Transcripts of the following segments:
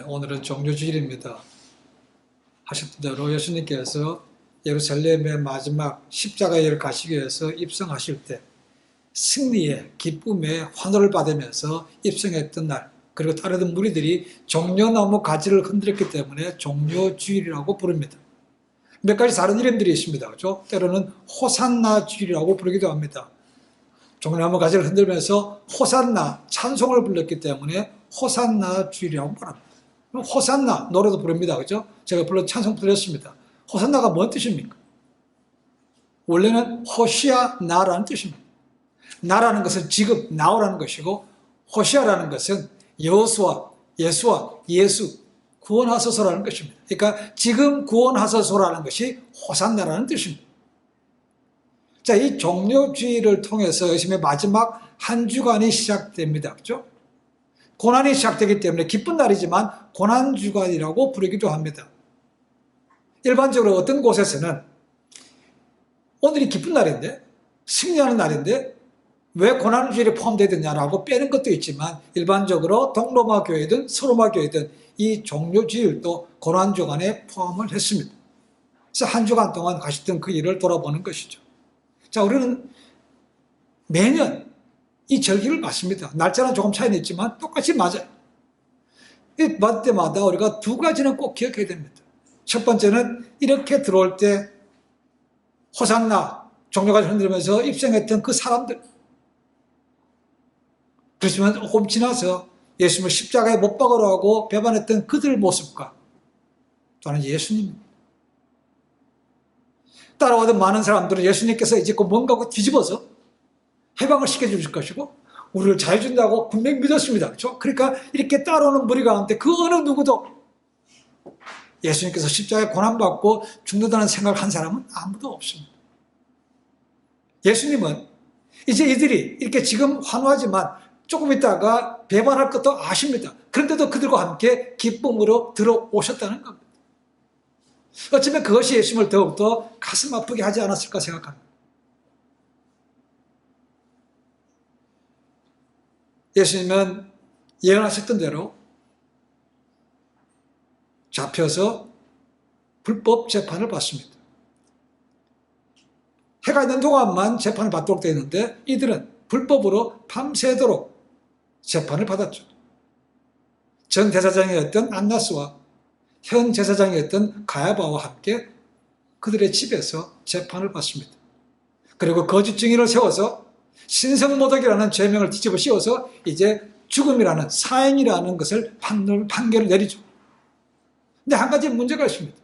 오늘은 종료주일입니다. 하셨던 대로 예수님께서 예루살렘의 마지막 십자가에 가시기 위해서 입성하실 때 승리의 기쁨의 환호를 받으면서 입성했던 날, 그리고 따르던 무리들이 종려나무 가지를 흔들었기 때문에 종료주일이라고 부릅니다. 몇 가지 다른 이름들이 있습니다. 그렇죠? 때로는 호산나 주일이라고 부르기도 합니다. 종려나무 가지를 흔들면서 호산나 찬송을 불렀기 때문에 호산나 주일이라고 말합니다. 호산나 노래도 부릅니다. 그죠? 제가 불러 찬송 드렸습니다. 호산나가 뭔 뜻입니까? 원래는 호시아 나라는 뜻입니다. 나라는 것은 지금 나오라는 것이고, 호시아라는 것은 여호수아, 예수 구원하소서라는 것입니다. 그러니까 지금 구원하소서라는 것이 호산나라는 뜻입니다. 자, 이 종료주의를 통해서 예수님의 마지막 한 주간이 시작됩니다. 그렇죠? 고난이 시작되기 때문에 기쁜 날이지만 고난주간이라고 부르기도 합니다. 일반적으로 어떤 곳에서는 오늘이 기쁜 날인데, 승리하는 날인데 왜 고난주일에 포함되어 있느냐라고 빼는 것도 있지만, 일반적으로 동로마 교회든 서로마 교회든 이 종료주일도 고난주간에 포함을 했습니다. 그래서 한 주간 동안 하셨던 그 일을 돌아보는 것이죠. 자, 우리는 매년 이 절기를 맞습니다. 날짜는 조금 차이는 있지만 똑같이 맞아요. 이 맞을 때마다 우리가 두 가지는 꼭 기억해야 됩니다. 첫 번째는 이렇게 들어올 때 호산나 종려가지 흔들면서 입성했던 그 사람들, 그렇지만 조금 지나서 예수님을 십자가에 못 박으러 하고 배반했던 그들 모습과 또 하나는 예수님입니다. 따라오던 많은 사람들은 예수님께서 이제 뭔가 뒤집어서 해방을 시켜주실 것이고 우리를 잘 준다고 분명히 믿었습니다. 그렇죠? 그러니까 이렇게 따라오는 무리 가운데 그 어느 누구도 예수님께서 십자가에 고난받고 죽는다는 생각을 한 사람은 아무도 없습니다. 예수님은 이제 이들이 이렇게 지금 환호하지만 조금 있다가 배반할 것도 아십니다. 그런데도 그들과 함께 기쁨으로 들어오셨다는 겁니다. 어쩌면 그것이 예수님을 더욱더 가슴 아프게 하지 않았을까 생각합니다. 예수님은 예언하셨던 대로 잡혀서 불법 재판을 받습니다. 해가 있는 동안만 재판을 받도록 되어 있는데 이들은 불법으로 밤새도록 재판을 받았죠. 전 대사장이었던 안나스와 현 제사장이었던 가야바와 함께 그들의 집에서 재판을 받습니다. 그리고 거짓 증인을 세워서 신성모독이라는 죄명을 뒤집어 씌워서 이제 죽음이라는 사형이라는 것을 판결을 내리죠. 근데 한 가지 문제가 있습니다.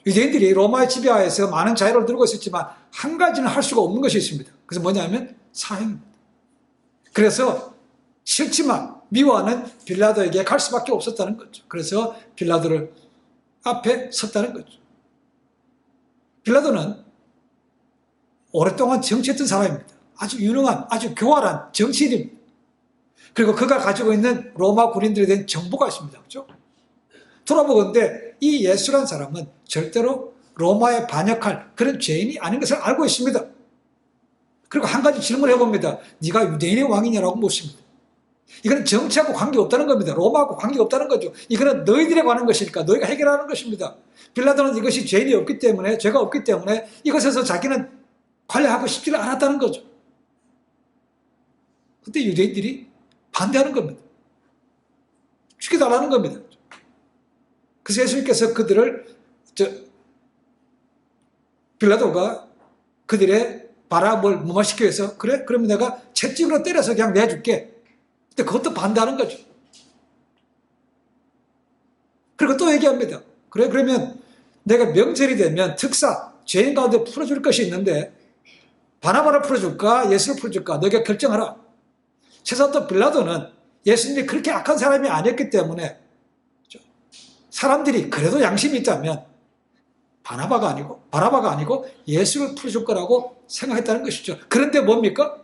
유대인들이 로마의 지배하에서 많은 자유를 들고 있었지만 한 가지는 할 수가 없는 것이 있습니다. 그래서 뭐냐면 사형입니다. 그래서 싫지만 미워하는 빌라도에게 갈 수밖에 없었다는 거죠. 그래서 빌라도를 앞에 섰다는 거죠. 빌라도는 오랫동안 정치했던 사람입니다. 아주 유능한, 아주 교활한 정치인입니다. 그리고 그가 가지고 있는 로마 군인들에 대한 정보가 있습니다. 그렇죠? 돌아보건대 이 예수란 사람은 절대로 로마에 반역할 그런 죄인이 아닌 것을 알고 있습니다. 그리고 한 가지 질문을 해봅니다. 네가 유대인의 왕이냐라고 묻습니다. 이거는 정치하고 관계없다는 겁니다. 로마하고 관계없다는 거죠. 이거는 너희들에 관한 것이니까 너희가 해결하는 것입니다. 빌라도는 이것이 죄인이 없기 때문에, 죄가 없기 때문에 이것에서 자기는 관리하고 싶지를 않았다는 거죠. 그때 유대인들이 반대하는 겁니다. 죽여달라는 겁니다. 그래서 예수님께서 그들을, 빌라도가 그들의 바람을 무마시키기 위해서, 그래? 그러면 내가 채찍으로 때려서 그냥 내줄게. 근데 그것도 반대하는 거죠. 그리고 또 얘기합니다. 그래, 그러면 내가 명절이 되면 특사, 죄인 가운데 풀어줄 것이 있는데, 바나바를 풀어줄까? 예수를 풀어줄까? 너희가 결정하라. 최소 또 빌라도는 예수님이 그렇게 악한 사람이 아니었기 때문에 사람들이 그래도 양심이 있다면 바나바가 아니고 예수를 풀어줄 거라고 생각했다는 것이죠. 그런데 뭡니까?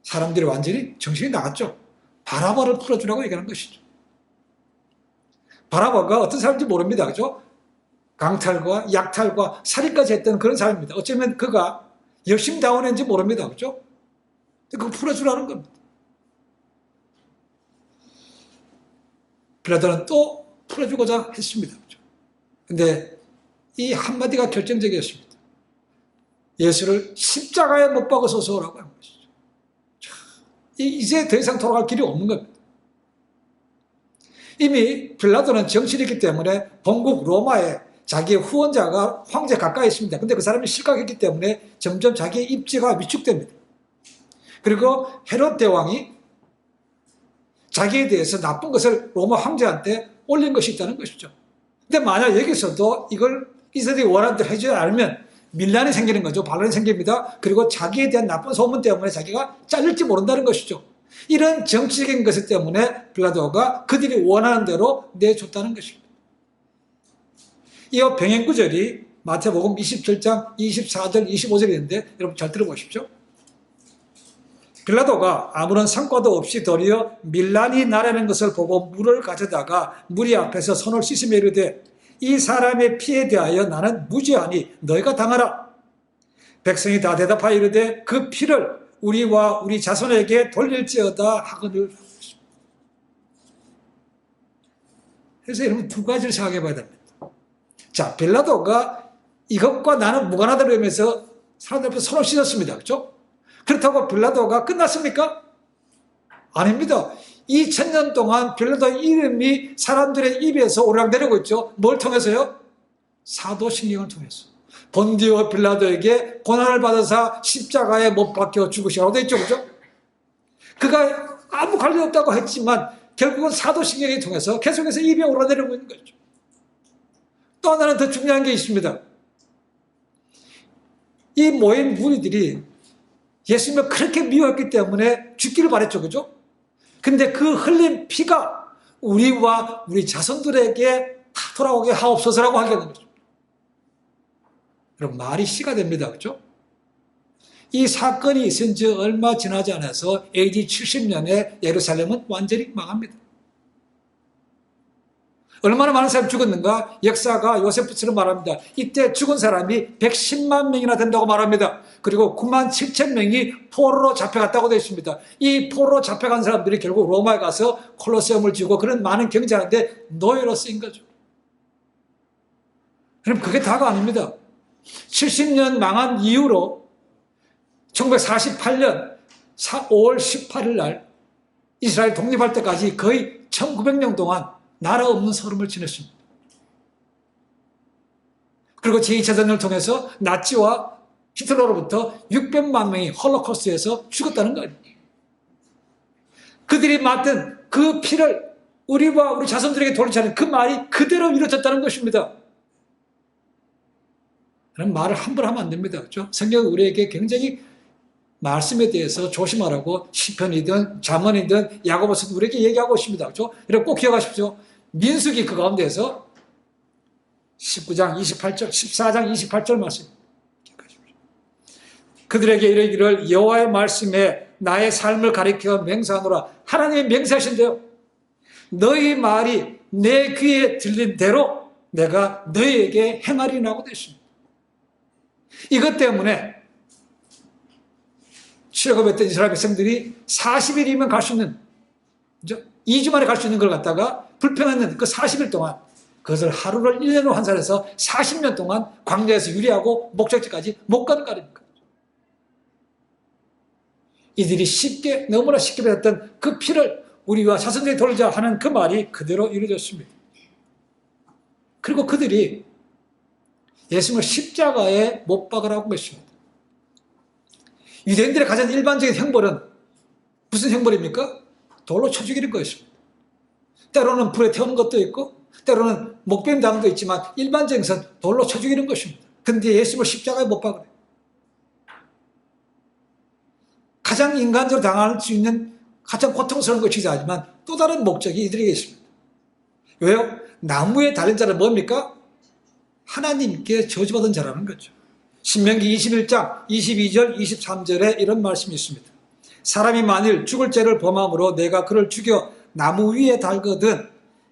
사람들이 완전히 정신이 나갔죠. 바나바를 풀어주라고 얘기하는 것이죠. 바나바가 어떤 사람인지 모릅니다. 그죠? 강탈과 약탈과 살인까지 했던 그런 사람입니다. 어쩌면 그가 열심다운했는지 모릅니다. 그죠? 그거 풀어주라는 겁니다. 빌라도는 또 풀어주고자 했습니다. 그런데 이 한마디가 결정적이었습니다. 예수를 십자가에 못 박으소서라고 한 것이죠. 이제 더 이상 돌아갈 길이 없는 겁니다. 이미 빌라도는 정치이기 때문에 본국 로마에 자기의 후원자가 황제 가까이 있습니다. 근데 그 사람이 실각했기 때문에 점점 자기의 입지가 위축됩니다. 그리고 헤롯 대왕이 자기에 대해서 나쁜 것을 로마 황제한테 올린 것이 있다는 것이죠. 근데 만약 여기서도 이걸 이들이 원하는 대로 해주지 않으면 밀란이 생기는 거죠. 반란이 생깁니다. 그리고 자기에 대한 나쁜 소문 때문에 자기가 잘릴지 모른다는 것이죠. 이런 정치적인 것 때문에 빌라도가 그들이 원하는 대로 내줬다는 것입니다. 이어 병행구절이 마태복음 27장 24절 25절이 있는데 여러분 잘 들어보십시오. 빌라도가 아무런 성과도 없이 도리어 밀란이 나라는 것을 보고 물을 가져다가 무리 앞에서 손을 씻으며 이르되 이 사람의 피에 대하여 나는 무죄하니 너희가 당하라. 백성이 다 대답하여 이르되 그 피를 우리와 우리 자손에게 돌릴지어다 하거늘. 그래서 여러분 두 가지를 생각해 봐야 됩니다. 자, 빌라도가 이것과 나는 무관하다고 하면서 사람들 앞에 손을 씻었습니다. 그렇죠? 그렇다고 빌라도가 끝났습니까? 아닙니다. 2000년 동안 빌라도의 이름이 사람들의 입에서 오르락내리고 있죠. 뭘 통해서요? 사도신경을 통해서. 본디오 빌라도에게 고난을 받아서 십자가에 못 박혀 죽으시라고 되어 있죠. 그죠? 그가 아무 관련 없다고 했지만 결국은 사도신경을 통해서 계속해서 입에 오르락내리고 있는 거죠. 또 하나는 더 중요한 게 있습니다. 이 모인 무리들이 예수님을 그렇게 미워했기 때문에 죽기를 바랬죠. 그죠? 근데 그 흘린 피가 우리와 우리 자손들에게 다 돌아오게 하옵소서라고 하게 되는 거죠. 여러분, 말이 씨가 됩니다. 그죠? 이 사건이 있은 지 얼마 지나지 않아서 AD 70년에 예루살렘은 완전히 망합니다. 얼마나 많은 사람이 죽었는가? 역사가 요세프스로 말합니다. 이때 죽은 사람이 110만 명이나 된다고 말합니다. 그리고 9만 7천 명이 포로로 잡혀갔다고 되어 있습니다. 이 포로로 잡혀간 사람들이 결국 로마에 가서 콜로세움을 지고 그런 많은 경제하는데 노예로 쓰인 거죠. 그럼 그게 다가 아닙니다. 70년 망한 이후로 1948년 5월 18일 날 이스라엘 독립할 때까지 거의 1900년 동안 나라 없는 서름을 지냈습니다. 그리고 제2차 대전을 통해서 나치와 히틀러로부터 600만 명이 홀로코스트에서 죽었다는 거예요. 그들이 맡은 그 피를 우리와 우리 자손들에게 돌리자는 그 말이 그대로 이루어졌다는 것입니다. 그런 말을 함부로 하면 안 됩니다. 그렇죠? 성경은 우리에게 굉장히 말씀에 대해서 조심하라고 시편이든 잠언이든 야고보서도 우리에게 얘기하고 있습니다. 그렇죠? 여러분 꼭 기억하십시오. 민수기 그 가운데에서 19장 28절, 14장 28절 말씀 기억하십시오. 그들에게 이르기를 여호와의 말씀에 나의 삶을 가리켜 맹세하노라. 하나님이 맹세하신대요. 너희 말이 내 귀에 들린 대로 내가 너희에게 행하리라고 되십니다. 이것 때문에 출애굽했던 이스라엘 백성들이 40일이면 갈 수 있는, 그죠? 2주 만에 갈 수 있는 걸 갖다가 불평했는 그 40일 동안 그것을 하루를 1년으로 환산해서 40년 동안 광야에서 유리하고 목적지까지 못 가는 거니까. 이들이 쉽게, 너무나 쉽게 받았던 그 피를 우리와 자손들이 돌자 하는 그 말이 그대로 이루어졌습니다. 그리고 그들이 예수님을 십자가에 못 박으라고 한 것입니다. 유대인들의 가장 일반적인 형벌은 무슨 형벌입니까? 돌로 쳐 죽이는 것입니다. 때로는 불에 태우는 것도 있고 때로는 목베임 당하는 것도 있지만 일반적인 것은 돌로 쳐 죽이는 것입니다. 그런데 예수님을 십자가에 못 박으래요. 가장 인간적으로 당할 수 있는 가장 고통스러운 것이기도 하지만 또 다른 목적이 이들에게 있습니다. 왜요? 나무에 달린 자는 뭡니까? 하나님께 저주받은 자라는 거죠. 신명기 21장 22절 23절에 이런 말씀이 있습니다. 사람이 만일 죽을 죄를 범함으로 내가 그를 죽여 나무 위에 달거든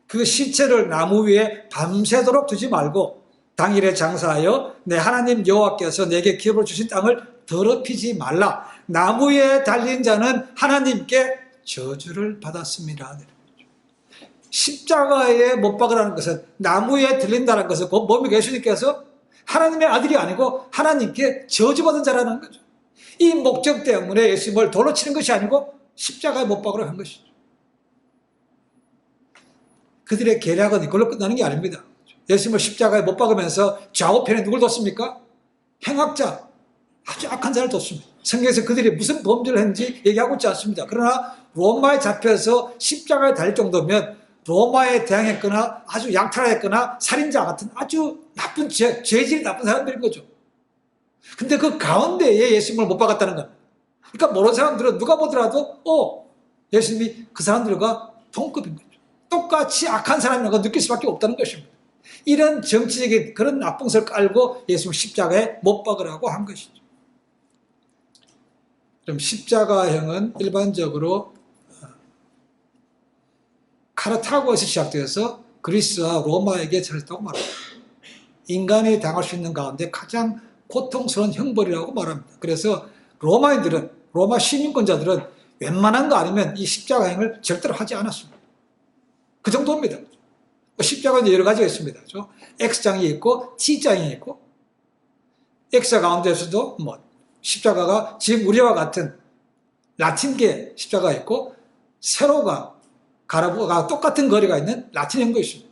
그 시체를 나무 위에 밤새도록 두지 말고 당일에 장사하여 내 하나님 여호와께서 내게 기업으로 주신 땅을 더럽히지 말라. 나무 위에 달린 자는 하나님께 저주를 받았습니다. 십자가에 못 박으라는 것은, 나무에 들린다는 것은 뭡니까? 예수님께서 하나님의 아들이 아니고 하나님께 저주받은 자라는 거죠. 이 목적 때문에 예수님을 돌로 치는 것이 아니고 십자가에 못 박으라고 한 것이죠. 그들의 계략은 이걸로 끝나는 게 아닙니다. 예수님을 십자가에 못 박으면서 좌우편에 누굴 뒀습니까? 행악자, 아주 악한 자를 뒀습니다. 성경에서 그들이 무슨 범죄를 했는지 얘기하고 있지 않습니다. 그러나 로마에 잡혀서 십자가에 달릴 정도면 로마에 대항했거나 아주 약탈했거나 살인자 같은 아주 나쁜 죄질이 나쁜 사람들인 거죠. 근데 그 가운데에 예수님을 못 박았다는 겁니다. 그러니까 모르는 사람들은 누가 보더라도 예수님이 그 사람들과 동급인 거죠. 똑같이 악한 사람이라는 걸 느낄 수밖에 없다는 것입니다. 이런 정치적인 그런 나쁜 것을 깔고 예수님을 십자가에 못 박으라고 한 것이죠. 그럼 십자가형은 일반적으로 카르타고에서 시작되어서 그리스와 로마에게 전했다고 말합니다. 인간이 당할 수 있는 가운데 가장 고통스러운 형벌이라고 말합니다. 그래서 로마인들은, 로마 시민권자들은 웬만한 거 아니면 이 십자가형을 절대로 하지 않았습니다. 그 정도입니다. 십자가는 여러 가지가 있습니다. X장이 있고 T장이 있고, X 가운데서도 십자가가 지금 우리와 같은 라틴계 십자가가 있고, 세로가 가로가 똑같은 거리가 있는 라틴형도 있습니다.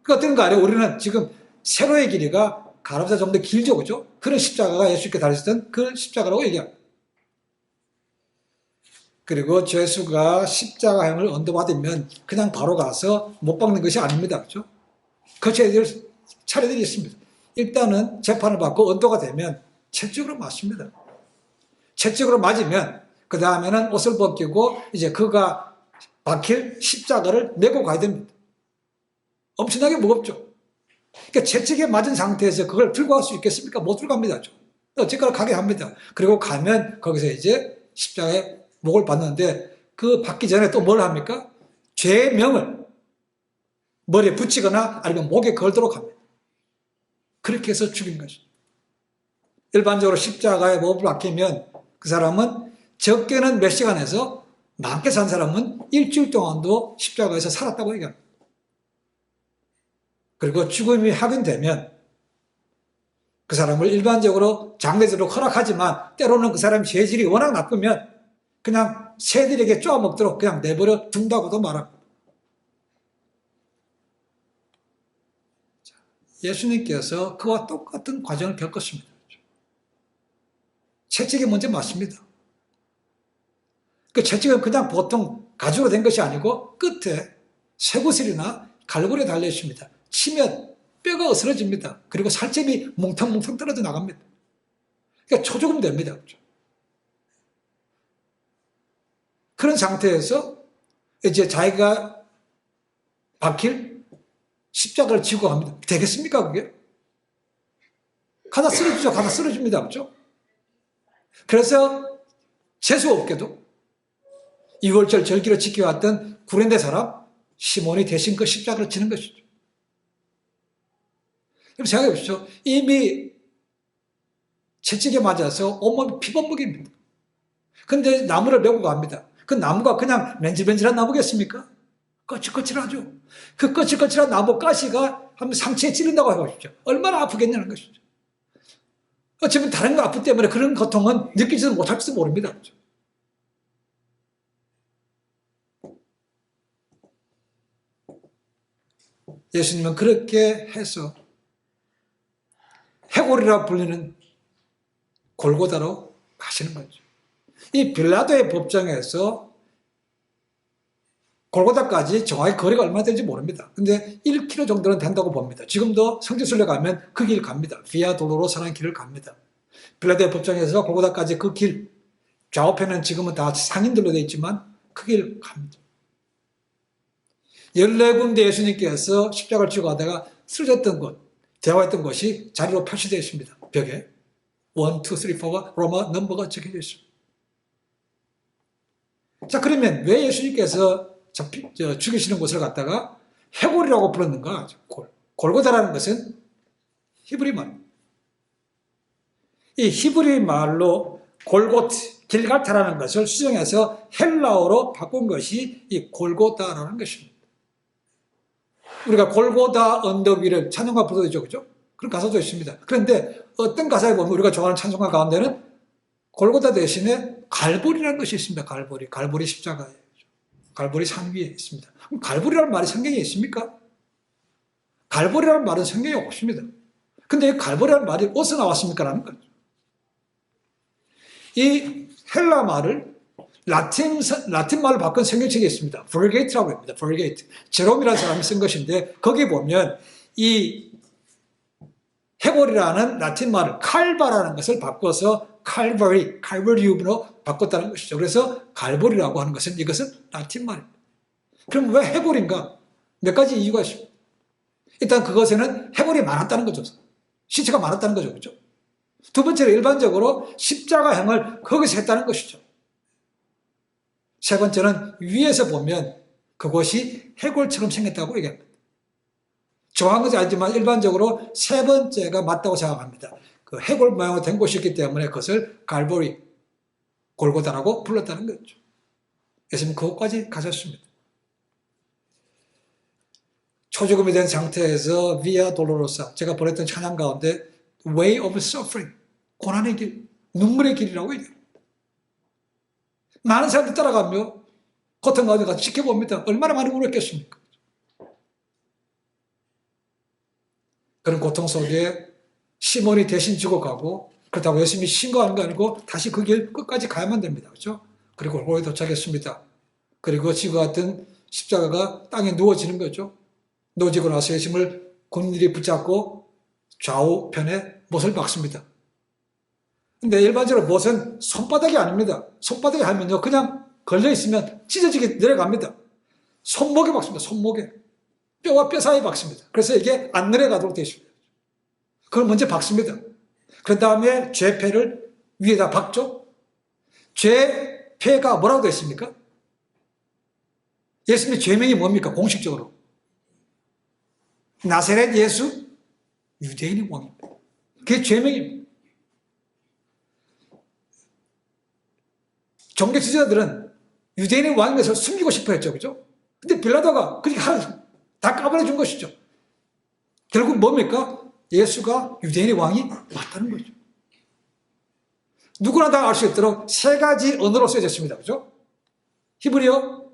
그 어떤 거 아니에요? 우리는 지금 세로의 길이가 가로보다 좀 더 길죠, 그죠? 그런 십자가가 예수님께 달렸던 그 십자가라고 얘기합니다. 그리고 죄수가 십자가형을 언도받으면 그냥 바로 가서 못 박는 것이 아닙니다, 그죠? 거쳐야 될 차례들이 있습니다. 일단은 재판을 받고 언도가 되면 채찍으로 맞습니다. 채찍으로 맞으면 그 다음에는 옷을 벗기고 이제 그가 박힐 십자가를 메고 가야 됩니다. 엄청나게 무겁죠. 그러니까 채찍에 맞은 상태에서 그걸 들고 갈 수 있겠습니까? 못 들고 갑니다. 어쨌거나 가게 합니다. 그리고 가면 거기서 이제 십자가에 목을 받는데, 그 받기 전에 또 뭘 합니까? 죄명을 머리에 붙이거나 아니면 목에 걸도록 합니다. 그렇게 해서 죽인 것이죠. 일반적으로 십자가에 목을 박히면 그 사람은 적게는 몇 시간에서 많게 산 사람은 일주일 동안도 십자가에서 살았다고 얘기합니다. 그리고 죽음이 확인되면 그 사람을 일반적으로 장례제로 허락하지만 때로는 그 사람의 죄질이 워낙 나쁘면 그냥 새들에게 쪼아먹도록 그냥 내버려 둔다고도 말합니다. 예수님께서 그와 똑같은 과정을 겪었습니다. 채찍이 먼저 맞습니다. 그 채찍은 그냥 보통 가죽으로 된 것이 아니고 끝에 쇠구슬이나 갈고리에 달려 있습니다. 치면 뼈가 으스러집니다. 그리고 살점이 뭉텅뭉텅 떨어져 나갑니다. 그러니까 초조금 됩니다. 그런 상태에서 이제 자기가 박힐 십자가를 지고 갑니다. 되겠습니까, 그게? 가다 쓰러지죠. 가다 쓰러집니다. 그렇죠? 그래서 재수없게도 6월절 절기를 지켜왔던 구레네 사람 시몬이 대신 그 십자가를 지는 것이죠. 그럼 생각해 보십시오. 이미 채찍에 맞아서 온몸이 피범벅입니다. 그런데 나무를 메고 갑니다. 그 나무가 그냥 맨질맨질한 나무겠습니까? 거칠거칠하죠. 그 거칠거칠한 나무 가시가 한번 상체에 찌른다고 해보십시오. 얼마나 아프겠냐는 것이죠. 어쩌면 다른 거 아프 때문에 그런 고통은 느끼지도 못할지도 모릅니다. 그렇죠? 예수님은 그렇게 해서 해골이라 불리는 골고다로 가시는 거죠. 이 빌라도의 법정에서 골고다까지 정확히 거리가 얼마나 되는지 모릅니다. 근데 1km 정도는 된다고 봅니다. 지금도 성지순례 가면 그 길 갑니다. 비아 돌로로사라는 길을 갑니다. 빌라도의 법정에서 골고다까지 그 길, 좌우편은 지금은 다 상인들로 되어 있지만 그 길 갑니다. 14군데 예수님께서 십자가를 지고 가다가 쓰러졌던 곳, 대화했던 곳이 자리로 표시되어 있습니다. 벽에 1, 2, 3, 4가 로마 넘버가 적혀져 있습니다. 자, 그러면 왜 예수님께서 죽이시는 곳을 갖다가 해골이라고 불렀는가? 골고다라는 것은 히브리 말. 이 히브리 말로 골고트, 길갈타라는 것을 수정해서 헬라어로 바꾼 것이 이 골고다라는 것입니다. 우리가 골고다 언덕 위를 찬송가 부르죠, 그죠? 그런 가사도 있습니다. 그런데 어떤 가사에 보면 우리가 좋아하는 찬송가 가운데는 골고다 대신에 갈보리라는 것이 있습니다. 갈보리 십자가에. 갈보리 산 위에 있습니다. 그럼 갈보리라는 말이 성경에 있습니까? 갈보리라는 말은 성경에 없습니다. 근데 이 갈보리라는 말이 어디서 나왔습니까? 라는 거죠. 이 헬라 말을 라틴 말을 바꾼 성경책이 있습니다. 벌게이트라고 합니다. 벌게이트. 제롬이라는 사람이 쓴 것인데 거기 보면 이 해골이라는 라틴 말을 칼바라는 것을 바꿔서 칼버리움으로 바꿨다는 것이죠. 그래서 갈보리라고 하는 것은 이것은 라틴 말입니다. 그럼 왜 해골인가? 몇 가지 이유가 있습니다. 일단 그것에는 해골이 많았다는 거죠. 시체가 많았다는 거죠. 그렇죠? 두 번째로 일반적으로 십자가형을 거기서 했다는 것이죠. 세 번째는 위에서 보면 그곳이 해골처럼 생겼다고 얘기합니다. 정확한 것은 아니지만 일반적으로 세 번째가 맞다고 생각합니다. 그 해골 모양으로 된 곳이기 때문에 그것을 갈보리, 골고다라고 불렀다는 거죠. 예수님은 그것까지 가셨습니다. 초죽음이 된 상태에서 비아 돌로로사, 제가 보냈던 찬양 가운데 Way of Suffering, 고난의 길, 눈물의 길이라고 얘기해요. 많은 사람들이 따라가며 고통 가운데 가서 지켜봅니다. 얼마나 많이 울었겠습니까? 그런 고통 속에 시몬이 대신 죽어가고 그렇다고 예수님이 신고하는 거 아니고 다시 그 길 끝까지 가야만 됩니다. 그렇죠? 그리고 골고에 도착했습니다. 그리고 지구 같은 십자가가 땅에 누워지는 거죠. 누워지고 나서 예수님을 군인들이 붙잡고 좌우편에 못을 박습니다. 근데 일반적으로 못은 손바닥이 아닙니다. 손바닥에 하면요 그냥 걸려있으면 찢어지게 내려갑니다. 손목에 박습니다. 손목에. 뼈와 뼈 사이에 박습니다. 그래서 이게 안 내려가도록 되어 있습니다. 그걸 먼저 박습니다. 그 다음에 죄패를 위에다 박죠. 죄패가 뭐라고 되어 있습니까? 예수님의 죄명이 뭡니까? 공식적으로. 나사렛 예수 유대인의 왕입니다. 그게 죄명입니다. 종교 지도자들은 유대인의 왕인 것을 숨기고 싶어 했죠. 그죠? 근데 빌라도가 그렇게 다 까발려 준 것이죠. 결국 뭡니까? 예수가 유대인의 왕이 맞다는 거죠. 누구나 다 알 수 있도록 세 가지 언어로 쓰여졌습니다. 그죠? 히브리어,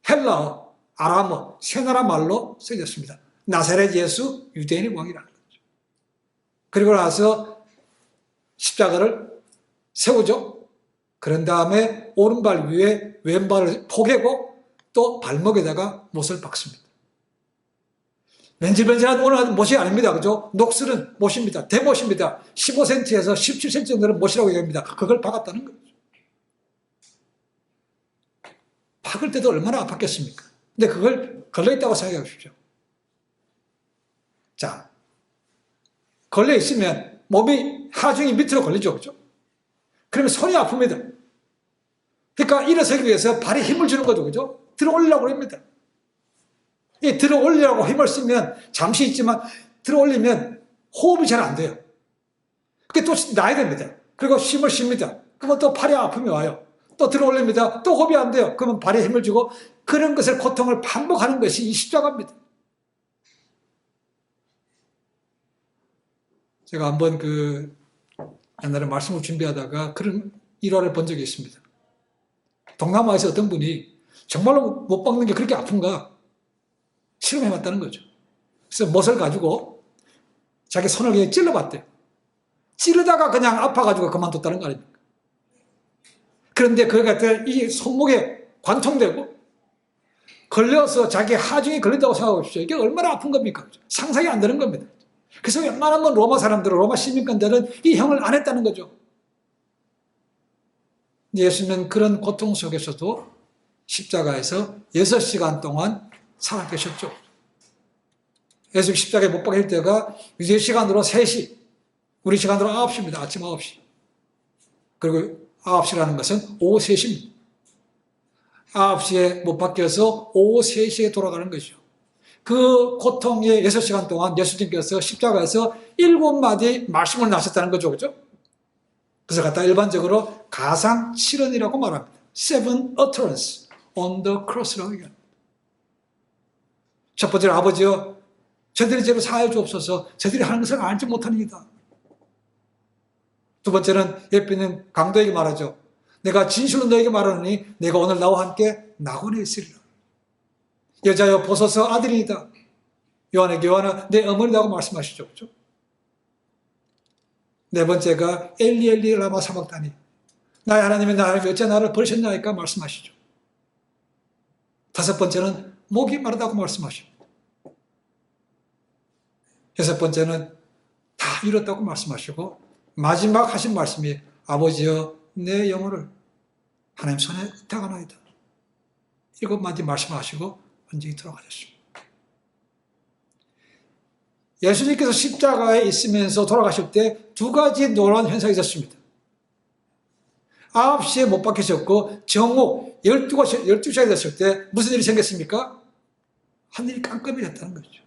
헬라어, 아람어, 세 나라 말로 쓰여졌습니다. 나사렛 예수 유대인의 왕이라는 거죠. 그리고 나서 십자가를 세우죠. 그런 다음에 오른발 위에 왼발을 포개고 또 발목에다가 못을 박습니다. 맨질맨질한 오늘 못이 아닙니다. 그죠? 녹슬은 못입니다. 대못입니다. 15cm에서 17cm 정도는 못이라고 얘기합니다. 그걸 박았다는 거죠. 박을 때도 얼마나 아팠겠습니까? 근데 그걸 걸려있다고 생각해 보십시오. 자, 걸려있으면 몸이 하중이 밑으로 걸리죠. 그죠? 그러면 손이 아픕니다. 그러니까 일어서기 위해서 발에 힘을 주는 거죠. 그죠? 들어 올리려고 합니다. 이 들어 올리려고 힘을 쓰면 잠시 있지만 들어 올리면 호흡이 잘 안 돼요. 그게 또 나야 됩니다. 그리고 힘을 씁니다. 그러면 또 팔에 아픔이 와요. 또 들어 올립니다. 또 호흡이 안 돼요. 그러면 발에 힘을 주고 그런 것을 고통을 반복하는 것이 이 십자가입니다. 제가 한번 옛날에 말씀을 준비하다가 그런 일화를 본 적이 있습니다. 동남아에서 어떤 분이 정말로 못 박는 게 그렇게 아픈가 실험해봤다는 거죠. 그래서 못을 가지고 자기 손을 그냥 찔러봤대요. 찌르다가 그냥 아파가지고 그만뒀다는 거 아닙니까? 그런데 그가 이 손목에 관통되고 걸려서 자기 하중이 걸린다고 생각해 보십시오. 이게 얼마나 아픈 겁니까? 상상이 안 되는 겁니다. 그래서 웬만하면 로마 사람들은, 로마 시민권들은 이 형을 안 했다는 거죠. 예수님은 그런 고통 속에서도 십자가에서 6시간 동안 살아계셨죠. 예수 십자가에 못 박힐 때가 유대 시간으로 3시, 우리 시간으로 9시입니다. 아침 9시. 그리고 9시라는 것은 오후 3시입니다. 9시에 못 박혀서 오후 3시에 돌아가는 것이죠. 그 고통의 6시간 동안 예수님께서 십자가에서 7마디 말씀을 나셨다는 거죠. 그죠? 그래서 갖다 일반적으로 가상 7언이라고 말합니다. 7 utterance on the cross라고 얘기합니다. 첫 번째로 아버지여 저들의 죄를 사하여 주옵소서. 저들이 하는 것을 알지 못하니이다. 두 번째는 옆에 있는 강도에게 말하죠. 내가 진실로 너에게 말하노니 내가 오늘 나와 함께 낙원에 있으리라. 여자여 보소서 아들이다. 요한에게 요한아 내 어머니라고 말씀하시죠. 그렇죠? 네 번째가 엘리 엘리 라마 사박다니 나의 하나님의 나를 어째 나를 버리셨나이까 말씀하시죠. 다섯 번째는 목이 마르다고 말씀하십니다. 여섯 번째는 다 이뤘다고 말씀하시고 마지막 하신 말씀이 아버지여 내 영혼을 하나님 손에 의탁하나이다. 일곱 마디 말씀하시고 완전히 돌아가셨습니다. 예수님께서 십자가에 있으면서 돌아가실 때 두 가지 놀라운 현상이 있었습니다. 9시에 못 박히셨고 정오 12시가 됐을 때 무슨 일이 생겼습니까? 하늘이 깜깜해졌다는 거죠.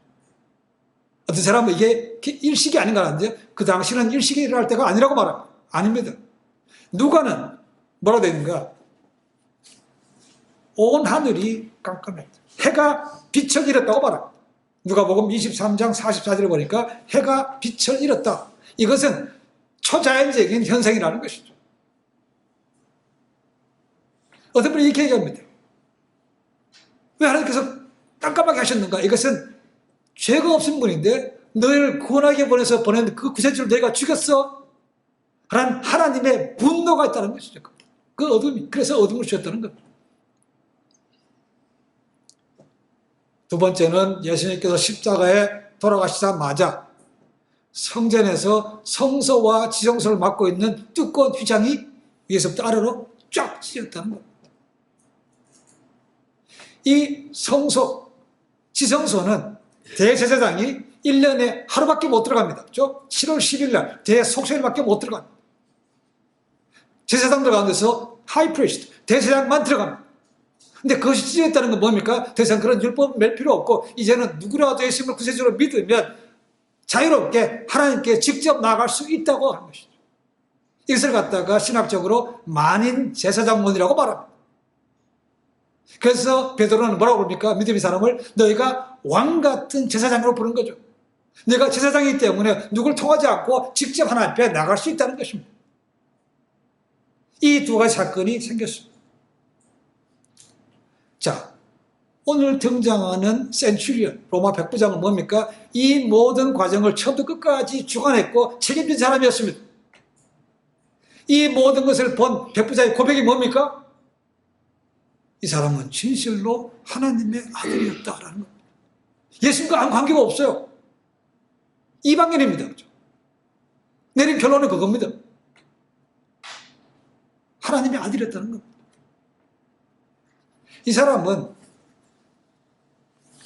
어떤 사람은 이게 일식이 아닌가 하는데 그 당시는 일식이 일어날 때가 아니라고 말합니다. 아닙니다. 누가는 뭐라고 되어 있는가? 온 하늘이 깜깜했다. 해가 빛을 잃었다고 말합니다. 누가복음 23장 44절에 보니까 해가 빛을 잃었다. 이것은 초자연적인 현상이라는 것이죠. 어떤 분이 이렇게 얘기합니다. 왜 하나님께서 깜깜하게 하셨는가? 이것은 죄가 없은 분인데 너희를 구원하게 보내서 보낸 그 구세주를 너희가 죽였어? 라는 하나님의 분노가 있다는 것이죠. 그 어둠이. 그래서 어둠을 주셨다는 겁니다. 두 번째는 예수님께서 십자가에 돌아가시자마자 성전에서 성소와 지성소를 맡고 있는 두꺼운 휘장이 위에서부터 아래로 쫙 찢었다는 겁니다. 이 성소, 지성소는 대제사장이 1년에 하루밖에 못 들어갑니다. 그렇죠? 7월 10일 날 대속죄일밖에 못 들어갑니다. 제사장 들어가는 데서 하이프리스트, 대제사장만 들어갑니다. 근데 그것이 찢어졌다는 건 뭡니까? 더 이상 그런 율법 맬 필요 없고 이제는 누구라도 예수님을 구세주로 믿으면 자유롭게 하나님께 직접 나아갈 수 있다고 하는 것이죠. 이것을 갖다가 신학적으로 만인 제사장론이라고 말합니다. 그래서 베드로는 뭐라고 부릅니까? 믿음의 사람을 너희가 왕같은 제사장으로 부른 거죠. 내가 제사장이기 때문에 누굴 통하지 않고 직접 하나님 앞에 나갈 수 있다는 것입니다. 이 두 가지 사건이 생겼습니다. 자, 오늘 등장하는 센츄리언, 로마 백부장은 뭡니까? 이 모든 과정을 처음부터 끝까지 주관했고 책임진 사람이었습니다. 이 모든 것을 본 백부장의 고백이 뭡니까? 이 사람은 진실로 하나님의 아들이었다라는 겁니다. 예수님과 아무 관계가 없어요. 이방인입니다. 내린 결론은 그겁니다. 하나님의 아들이었다는 겁니다. 이 사람은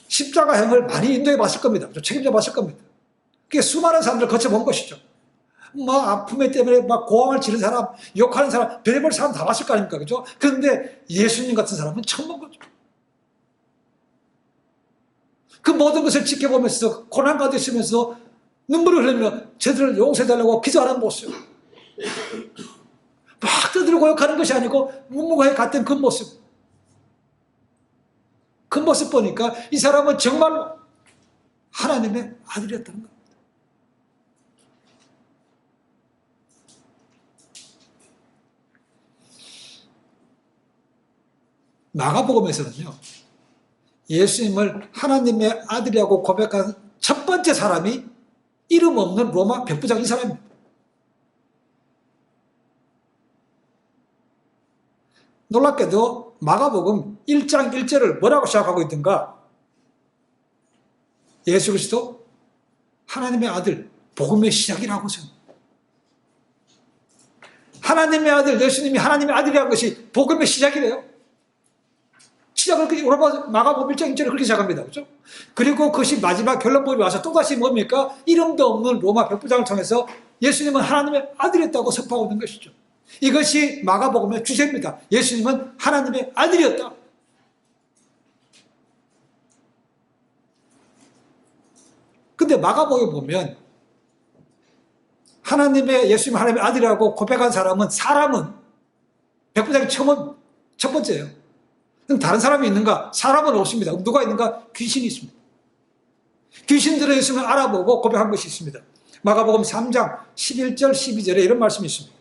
십자가형을 많이 인도해 봤을 겁니다. 책임져 봤을 겁니다. 그게 수많은 사람들을 거쳐본 것이죠. 아픔에 때문에 고함을 지르는 사람, 욕하는 사람, 별의별 사람 다 봤을 거 아닙니까? 그죠? 그런데 예수님 같은 사람은 처음 본 거죠. 그 모든 것을 지켜보면서, 고난 가운데 있으면서 눈물을 흘리며 저들을 용서해달라고 기도하는 모습. 막 떠들고 욕하는 것이 아니고 묵묵하게 갔던 그 모습. 그 모습 보니까 이 사람은 정말로 하나님의 아들이었다는 겁니다. 마가복음에서는요, 예수님을 하나님의 아들이라고 고백한 첫 번째 사람이 이름 없는 로마 백부장 이 사람입니다. 놀랍게도 마가복음 1장 1절을 뭐라고 시작하고 있던가? 예수 그리스도 하나님의 아들, 복음의 시작이라고 생각합니다. 하나님의 아들, 예수님이 하나님의 아들이라는 것이 복음의 시작이래요. 시작을 마가복음 1장 1절을 그렇게 시작합니다. 그렇죠? 그리고 그것이 마지막 결론법이 와서 또다시 뭡니까? 이름도 없는 로마 백부장을 통해서 예수님은 하나님의 아들이었다고 선포하고 있는 것이죠. 이것이 마가복음의 주제입니다. 예수님은 하나님의 아들이었다. 근데 마가복음에 보면 예수님 하나님의 아들이라고 고백한 사람은 백부장이 첫 번째예요. 다른 사람이 있는가? 사람은 없습니다. 누가 있는가? 귀신이 있습니다. 귀신 들어있으면 알아보고 고백한 것이 있습니다. 마가복음 3장 11절 12절에 이런 말씀이 있습니다.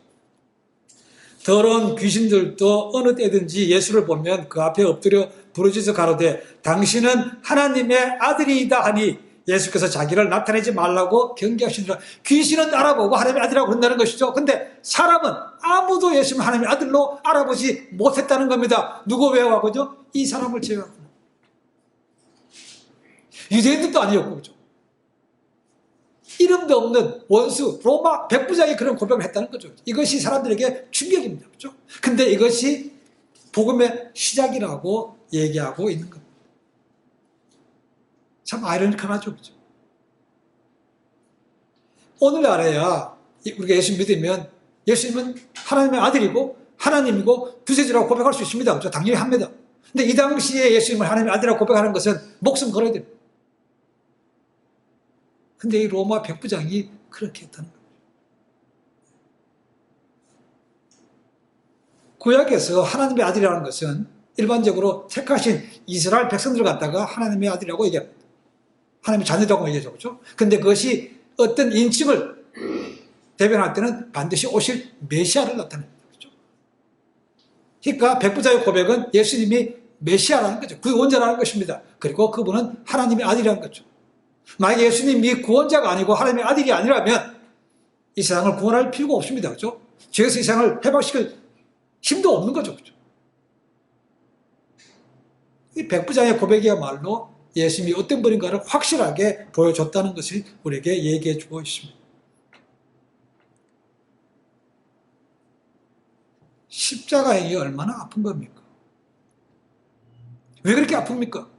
더러운 귀신들도 어느 때든지 예수를 보면 그 앞에 엎드려 부르짖어 가로되 당신은 하나님의 아들이다 하니 예수께서 자기를 나타내지 말라고 경계하시니라. 귀신은 알아보고 하나님의 아들이라고 그런다는 것이죠. 근데 사람은 아무도 예수를 하나님의 아들로 알아보지 못했다는 겁니다. 누구 외워하고요? 이 사람을 제외하고. 유대인들도 아니었고, 그죠? 이름도 없는 원수, 로마 백부장이 그런 고백을 했다는 거죠. 이것이 사람들에게 충격입니다. 그죠? 근데 이것이 복음의 시작이라고 얘기하고 있는 겁니다. 참 아이러니컬하죠. 그죠? 오늘날에야 우리가 예수 믿으면 예수님은 하나님의 아들이고 하나님이고 구세주라고 고백할 수 있습니다. 그죠? 당연히 합니다. 근데 이 당시에 예수님을 하나님의 아들이라고 고백하는 것은 목숨 걸어야 됩니다. 근데 이 로마 백부장이 그렇게 했다는 거예요. 구약에서 하나님의 아들이라는 것은 일반적으로 택하신 이스라엘 백성들 갖다가 하나님의 아들이라고 얘기합니다. 하나님의 자녀라고 얘기하죠. 그렇죠? 근데 그것이 어떤 인칭을 대변할 때는 반드시 오실 메시아를 나타냅니다. 그렇죠? 그러니까 백부장의 고백은 예수님이 메시아라는 거죠. 구원자라는 것입니다. 그리고 그분은 하나님의 아들이라는 거죠. 만약에 예수님이 구원자가 아니고 하나님의 아들이 아니라면 이 세상을 구원할 필요가 없습니다. 그렇죠? 죄에서 이 세상을 해방시킬 힘도 없는 거죠. 그렇죠? 이 백부장의 고백이야말로 예수님이 어떤 분인가를 확실하게 보여줬다는 것을 우리에게 얘기해 주고 있습니다. 십자가행이 얼마나 아픈 겁니까? 왜 그렇게 아픕니까?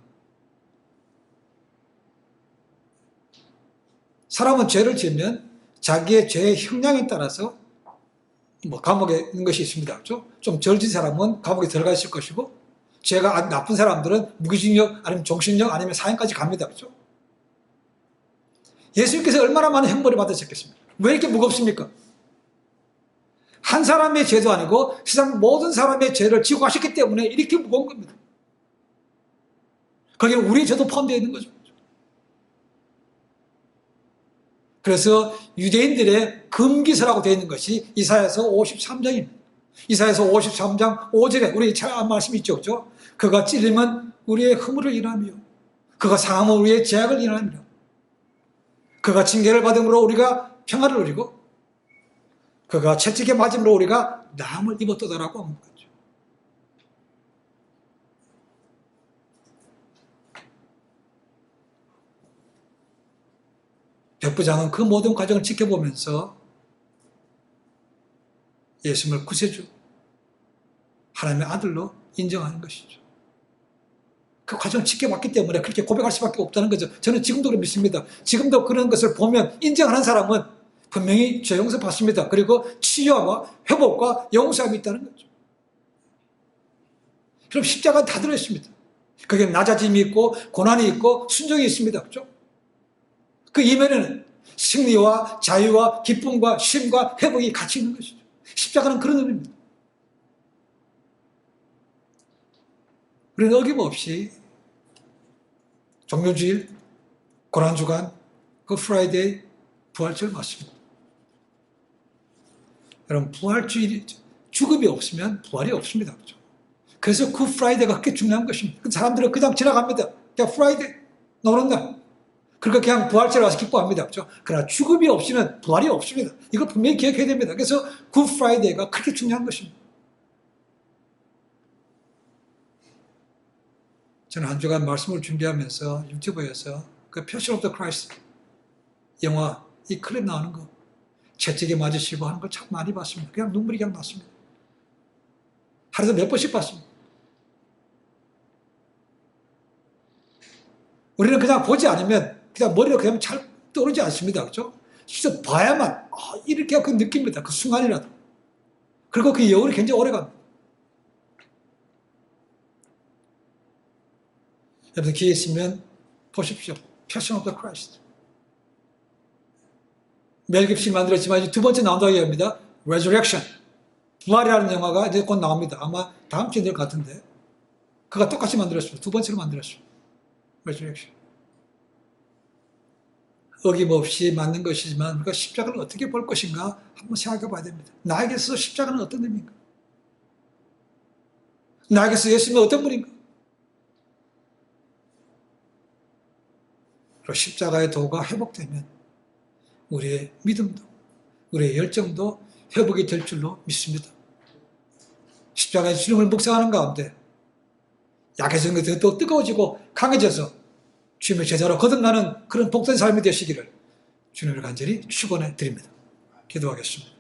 사람은 죄를 지으면 자기의 죄의 형량에 따라서 감옥에 있는 것이 있습니다. 그렇죠? 좀 절진 사람은 감옥에 들어가 있을 것이고, 죄가 아주 나쁜 사람들은 무기징역 아니면 종신형 아니면 사형까지 갑니다. 그렇죠? 예수님께서 얼마나 많은 형벌을 받으셨겠습니까? 왜 이렇게 무겁습니까? 한 사람의 죄도 아니고 세상 모든 사람의 죄를 지고 가셨기 때문에 이렇게 무거운 겁니다. 거기에 우리의 죄도 포함되어 있는 거죠. 그래서 유대인들의 금기서라고 되어 있는 것이 이사야서 53장입니다. 이사야서 53장 5절에 우리 잘 말씀이 있죠. 그렇죠? 그가 찔림은 우리의 허물을 인하며 그가 상함은 우리의 죄악을 인하며 그가 징계를 받음으로 우리가 평화를 누리고 그가 채찍에 맞음으로 우리가 나음을 입었도다라고 하는 거죠. 백부장은 그 모든 과정을 지켜보면서 예수님을 구세주, 하나님의 아들로 인정하는 것이죠. 그 과정을 지켜봤기 때문에 그렇게 고백할 수밖에 없다는 거죠. 저는 지금도 그렇게 믿습니다. 지금도 그런 것을 보면 인정하는 사람은 분명히 죄 용서 받습니다. 그리고 치유와 회복과 용서함이 있다는 거죠. 그럼 십자가는 다 들어있습니다. 거기에 낮아짐이 있고 고난이 있고 순종이 있습니다. 그렇죠? 그 이면에는 승리와 자유와 기쁨과 쉼과 회복이 같이 있는 것이죠. 십자가는 그런 의미입니다. 우리는 어김없이 종료주일, 고난주간, 그 프라이데이, 부활절 맞습니다. 여러분, 부활주일, 죽음이 없으면 부활이 없습니다. 그렇죠? 그래서 그 프라이데이가 그렇게 중요한 것입니다. 사람들은 그냥 지나갑니다. 그냥 프라이데이, 노는 날. 그러니까 그냥 부활절에 와서 기뻐합니다. 그렇죠? 그러나 죽음이 없이는 부활이 없습니다. 이거 분명히 기억해야 됩니다. 그래서 굿 프라이데이가 그렇게 중요한 것입니다. 저는 한 주간 말씀을 준비하면서 유튜브에서 그 패션 오브 더 크라이스트 영화 이 클립 나오는 거 채찍에 맞으시고 하는 걸 참 많이 봤습니다. 그냥 눈물이 그냥 났습니다. 하루에도 몇 번씩 봤습니다. 우리는 그냥 보지 않으면 그냥 머리로 그냥 잘 떠오르지 않습니다. 그렇죠? 진짜 봐야만 이렇게 그 느낍니다. 그 순간이라도. 그리고 그 여운이 굉장히 오래 갑니다. 여러분 기회 있으면 보십시오. Passion of the Christ. 멜 깁슨이 만들었지만 이제 두 번째 나온다고 얘기합니다. Resurrection. 부활이라는 영화가 이제 곧 나옵니다. 아마 다음 주에 될 것 같은데. 그가 똑같이 만들었습니다. 두 번째로 만들었습니다. Resurrection. 어김없이 맞는 것이지만 우리가 십자가를 어떻게 볼 것인가 한번 생각해 봐야 됩니다. 나에게서 십자가는 어떤 의미인가? 나에게서 예수님은 어떤 분인가? 그리고 십자가의 도가 회복되면 우리의 믿음도 우리의 열정도 회복이 될 줄로 믿습니다. 십자가의 주님을 묵상하는 가운데 약해진 것들이 또 뜨거워지고 강해져서 주님의 제자로 거듭나는 그런 복된 삶이 되시기를 주님을 간절히 축원해 드립니다. 기도하겠습니다.